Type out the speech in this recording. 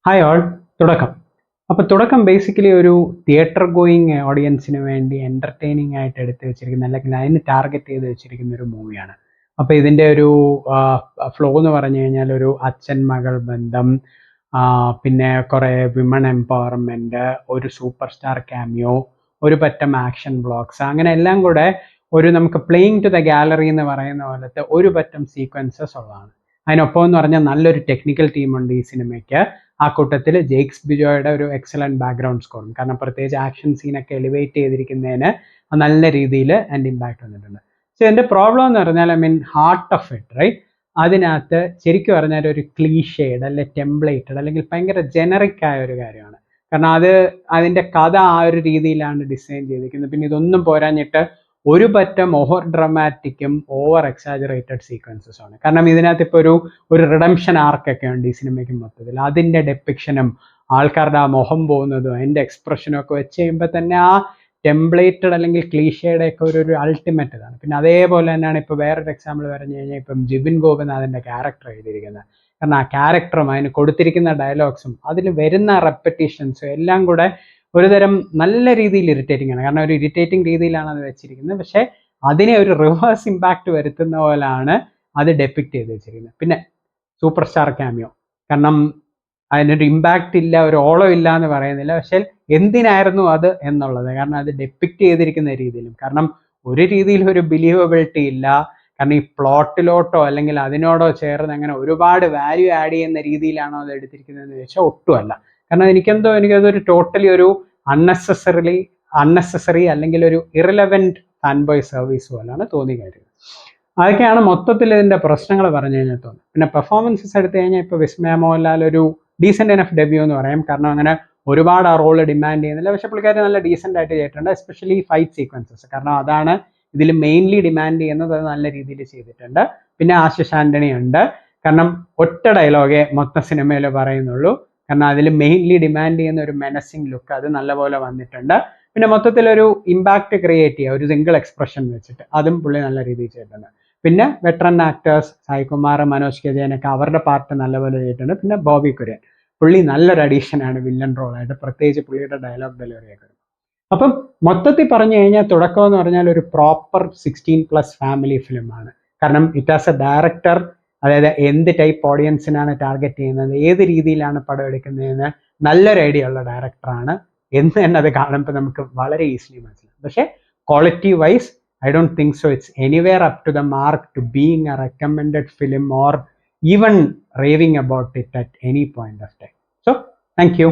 Hi all. തുടക്കം. അപ്പോൾ തുടക്കം ബേസിക്കലി ഒരു തിയേറ്റർ ഗോയിങ് ഓഡിയൻസിന് വേണ്ടി എൻ്റർടൈനിങ് ആയിട്ട് എടുത്ത് വെച്ചിരിക്കുന്ന, അല്ലെങ്കിൽ അതിന് ടാർഗറ്റ് ചെയ്ത് വെച്ചിരിക്കുന്ന ഒരു മൂവിയാണ്. അപ്പോൾ ഇതിൻ്റെ ഒരു ഫ്ലോ എന്ന് പറഞ്ഞു കഴിഞ്ഞാൽ ഒരു അച്ഛൻ മകൾ ബന്ധം, പിന്നെ കുറേ വിമൺ എംപവർമെൻറ്റ്, ഒരു സൂപ്പർ സ്റ്റാർ ക്യാമിയോ, ഒരു പറ്റം ആക്ഷൻ ബ്ലോക്സ്, അങ്ങനെ എല്ലാം കൂടെ ഒരു നമുക്ക് പ്ലേയിങ് ടു ദ ഗാലറി എന്ന് പറയുന്ന പോലത്തെ ഒരു പറ്റം സീക്വൻസസ് ഉള്ളതാണ്. അതിനൊപ്പം എന്ന് പറഞ്ഞാൽ നല്ലൊരു ടെക്നിക്കൽ ടീമുണ്ട് ഈ സിനിമയ്ക്ക്. ആ കൂട്ടത്തിൽ ജെയ്ക്സ് ബിജോയുടെ ഒരു എക്സലന്റ് ബാക്ക്ഗ്രൗണ്ട് സ്കോറും, കാരണം പ്രത്യേകിച്ച് ആക്ഷൻ സീനൊക്കെ എലിവേറ്റ് ചെയ്തിരിക്കുന്നതിന് നല്ല രീതിയിൽ അതിൻ്റെ ഇമ്പാക്ട് വന്നിട്ടുണ്ട്. സോ എൻ്റെ പ്രോബ്ലം എന്ന് പറഞ്ഞാൽ ഹാർട്ട് ഓഫ് ഇറ്റ് റൈറ്റ്, അതിനകത്ത് ശരിക്കും പറഞ്ഞാൽ ഒരു ക്ലീഷേഡ് അല്ലെ ടെംപ്ലേറ്റഡ് അല്ലെങ്കിൽ ഭയങ്കര ജനറിക് ആയ ഒരു കാര്യമാണ്. കാരണം അതിൻ്റെ കഥ ആ ഒരു രീതിയിലാണ് ഡിസൈൻ ചെയ്തിരിക്കുന്നത്. പിന്നെ ഇതൊന്നും പോരാഞ്ഞിട്ട് ഒരു പറ്റം ഓവർ ഡ്രമാറ്റിക്കും ഓവർ എക്സാജറേറ്റഡ് സീക്വൻസസ് ആണ്. കാരണം ഇതിനകത്ത് ഇപ്പോൾ ഒരു റിഡംഷൻ ആർക്കൊക്കെ ഉണ്ട് ഈ സിനിമയ്ക്ക് മൊത്തത്തിൽ. അതിൻ്റെ ഡെപ്പിക്ഷനും ആൾക്കാരുടെ ആ മുഖം പോകുന്നതും അതിൻ്റെ എക്സ്പ്രഷനും ഒക്കെ വെച്ച് കഴിയുമ്പോൾ തന്നെ ആ ടെംപ്ലേറ്റഡ് അല്ലെങ്കിൽ ക്ലീഷയുടെ ഒക്കെ ഒരു അൾട്ടിമേറ്റ് ഇതാണ്. പിന്നെ അതേപോലെ തന്നെയാണ് ഇപ്പോൾ വേറൊരു എക്സാമ്പിൾ പറഞ്ഞു കഴിഞ്ഞാൽ ഇപ്പം ജിബിൻ ഗോപിനാഥിൻ്റെ ക്യാരക്ടർ എഴുതിയിരിക്കുന്നത്. കാരണം ആ ക്യാരക്ടറും അതിന് കൊടുത്തിരിക്കുന്ന ഡയലോഗ്സും അതിൽ വരുന്ന റെപ്പറ്റീഷൻസും എല്ലാം കൂടെ ഒരുതരം നല്ല രീതിയിൽ ഇറിറ്റേറ്റിംഗ് ആണ്. കാരണം ഒരു ഇറിറ്റേറ്റിംഗ് രീതിയിലാണ് അത് വെച്ചിരിക്കുന്നത്, പക്ഷേ അതിനെ ഒരു റിവേഴ്സ് ഇമ്പാക്റ്റ് വരുത്തുന്ന പോലാണ് അത് ഡെപ്പിക്റ്റ് ചെയ്ത് വെച്ചിരിക്കുന്നത്. പിന്നെ സൂപ്പർ സ്റ്റാർ ക്യാമിയോ, കാരണം അതിനൊരു ഇമ്പാക്റ്റ് ഇല്ല, ഒരു ഓളം ഇല്ല എന്ന് പറയുന്നില്ല, പക്ഷേ എന്തിനായിരുന്നു അത് എന്നുള്ളത്, കാരണം അത് ഡെപ്പിക്റ്റ് ചെയ്തിരിക്കുന്ന രീതിയിലും, കാരണം ഒരു രീതിയിലും ഒരു ബിലീവബിലിറ്റി ഇല്ല. കാരണം ഈ പ്ലോട്ടിലോട്ടോ അല്ലെങ്കിൽ അതിനോടോ ചേർന്ന് അങ്ങനെ ഒരുപാട് വാല്യൂ ആഡ് ചെയ്യുന്ന രീതിയിലാണോ അത് എടുത്തിരിക്കുന്നതെന്ന് ചോദിച്ചാൽ ഒട്ടുമല്ല. കാരണം എനിക്കതൊരു ടോട്ടലി ഒരു അൺനെസസറി അല്ലെങ്കിൽ ഒരു ഇറലവൻറ്റ് ഫാൻ ബോയ് സർവീസ് പോലാണ് തോന്നി കാര്യങ്ങൾ. അതൊക്കെയാണ് മൊത്തത്തിൽ ഇതിൻ്റെ പ്രശ്നങ്ങൾ പറഞ്ഞു കഴിഞ്ഞാൽ തോന്നുന്നത്. പിന്നെ പെർഫോമൻസസ് എടുത്തു കഴിഞ്ഞാൽ ഇപ്പോൾ വിസ്മയ മോഹൻലാൽ ഒരു ഡീസെൻ്റ് എനഫ് ഡെബ്യൂ എന്ന് പറയും. കാരണം അങ്ങനെ ഒരുപാട് ആ റോള് ഡിമാൻഡ് ചെയ്യുന്നില്ല, പക്ഷെ പുള്ളിക്കാരി നല്ല ഡീസെൻ്റ് ആയിട്ട് ചെയ്തിട്ടുണ്ട്. എസ്പെഷ്യലി ഫൈറ്റ് സീക്വൻസസ്, കാരണം അതാണ് ഇതിൽ മെയിൻലി ഡിമാൻഡ് ചെയ്യുന്നത്. അത് നല്ല രീതിയിൽ ചെയ്തിട്ടുണ്ട്. പിന്നെ ആശിഷ് ആൻ്റണി ഉണ്ട്. കാരണം ഒറ്റ ഡയലോഗേ മൊത്തം സിനിമയിൽ പറയുന്നുള്ളൂ, കാരണം അതിൽ മെയിൻലി ഡിമാൻഡ് ചെയ്യുന്ന ഒരു മെനസിങ് ലുക്ക് അത് നല്ലപോലെ വന്നിട്ടുണ്ട്. പിന്നെ മൊത്തത്തിലൊരു ഇമ്പാക്റ്റ് ക്രിയേറ്റ് ചെയ്യുക ഒരു സിംഗിൾ എക്സ്പ്രഷൻ വെച്ചിട്ട്, അതും പുള്ളി നല്ല രീതിയിൽ ചെയ്തിട്ടുണ്ട്. പിന്നെ veteran actors Saikumar, Manoj K ജയനൊക്കെ അവരുടെ പാർട്ട് നല്ലപോലെ ചെയ്തിട്ടുണ്ട്. പിന്നെ ബോബി കുര്യൻ, പുള്ളി നല്ലൊരു അഡീഷനാണ് വില്ലൻ റോളായിട്ട്, പ്രത്യേകിച്ച് പുള്ളിയുടെ ഡയലോഗ് ഡെലിവറിയൊക്കെ. അപ്പം മൊത്തത്തിൽ പറഞ്ഞു കഴിഞ്ഞാൽ തുടക്കം എന്ന് പറഞ്ഞാൽ ഒരു പ്രോപ്പർ 16+ ഫാമിലി ഫിലിമാണ്. കാരണം ഇറ്റ് ആസ് എ ഡയറക്ടർ, അതായത് എന്ത് ടൈപ്പ് ഓഡിയൻസിനാണ് ടാർഗറ്റ് ചെയ്യുന്നത്, ഏത് രീതിയിലാണ് പടം എടുക്കുന്നതെന്ന് നല്ലൊരു ഐഡിയ ഉള്ള ഡയറക്ടറാണ് എന്ന് തന്നെ അത് കാണുമ്പോൾ നമുക്ക് വളരെ ഈസിലി മനസ്സിലാവും. പക്ഷേ quality wise I don't think so it's anywhere up to the mark to being a recommended film or even raving about it at any point of time. So, thank you.